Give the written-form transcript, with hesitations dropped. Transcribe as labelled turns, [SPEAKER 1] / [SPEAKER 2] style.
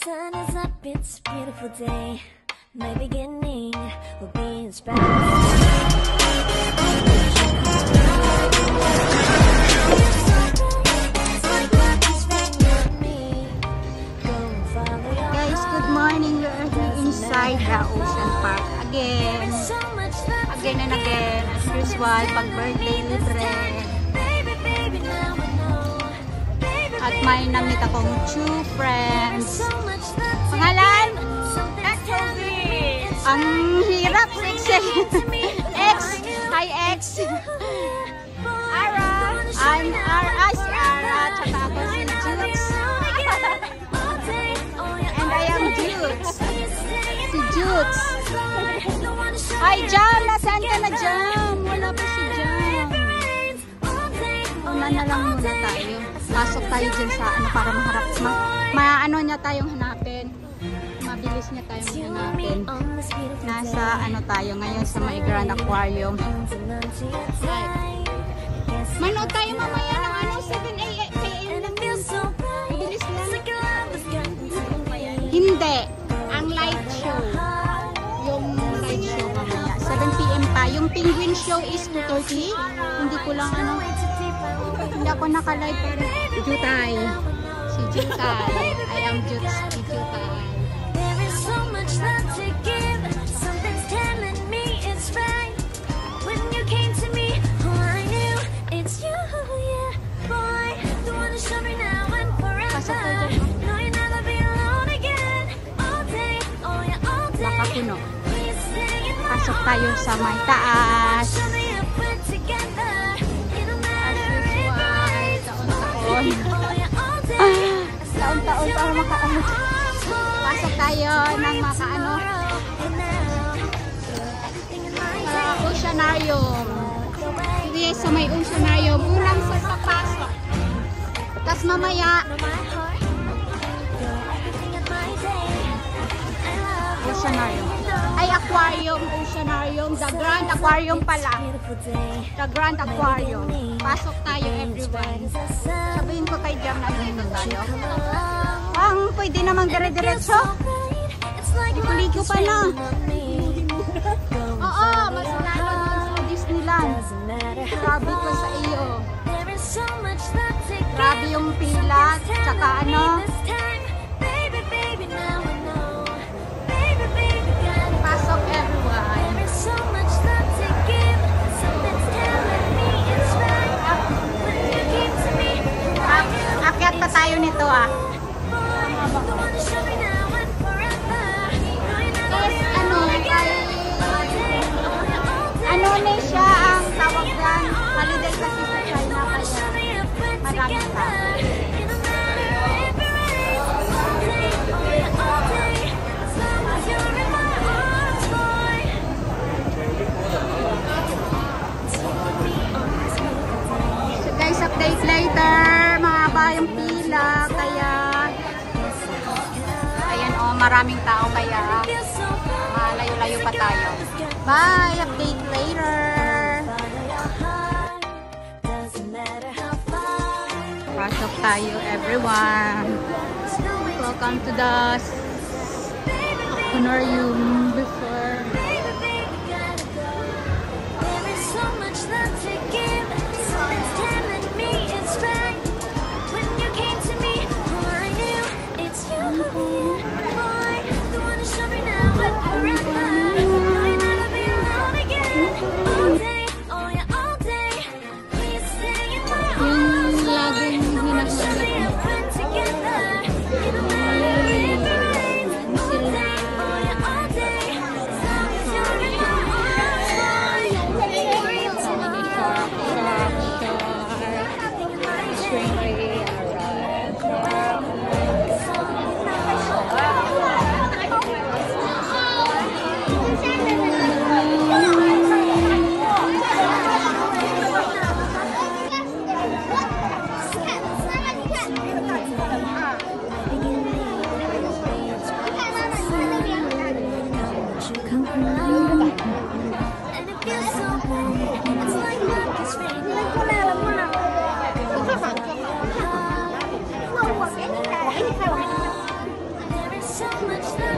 [SPEAKER 1] sun is up, it's a beautiful day. My beginning will be inspired.
[SPEAKER 2] Guys, good morning. We're here inside the Ocean Park again. Again and again, as usual, pag birthday libre. At may namit akong two friends. Pangalan? Ang hirap, sexy. X. Hi, X. Ara. I'm Ara. Si Ara. Tsaka ako si Jukes. And I am Jukes. Si Jukes. Hi, Jam. Nasaan ka na, Jam? Wala pa si Jam. Una na lang muna tayo. Pasok tayo dyan sa ano para maharap. Ano niya tayong hanapin. Mabilis niya tayong hanapin. Nasa ano tayo ngayon sa may Grand Aquarium. Manood tayo mamaya ng ano 7 AM lang yun. Mabilis lang. Hindi. Ang light show. Yung light show mamaya. 7 PM pa. Yung penguin show is 2:30. Hindi ko lang ano. Hindi ako naka-live pero Jutay. Si Jutay. I am Jutay.
[SPEAKER 1] There is so much love to give. Something's telling me it's right. When you came to me, oh, I knew it's you, yeah. Boy, the one to show me now and forever. No, you'll never be alone again. All day, oh yeah, all day.
[SPEAKER 2] Baka puno. Pasok tayo sa may taas. Taon-taon para makaano. Pasok tayo ng makaano. Oceanarium. Sige, sa may Oceanarium. Unang sa papasok. Tapos mamaya Oceanarium. Ay, aquarium, Oceanarium. The Grand Aquarium pala. The Grand Aquarium. Pasok tayo, everyone. Sabihin ko kay Jam na dito tayo. Pwede namang dire-diretso. Ikuligo pa na. Oo, mas lalo sa Disneyland. Grabe ko sa iyo. Grabe yung pila. Tsaka ano. Pasok, everyone. Akyat pa tayo nito ah. Ano na siya ang tawag yan? Holiday kasi sa China kaya maraming tao. So guys, update later. Mahaba yung pila kaya ayan o, maraming tao kaya malayo-layo pa tayo. Bye! Update later! Pasok tayo, everyone! Welcome to the aquarium before.
[SPEAKER 1] so much love.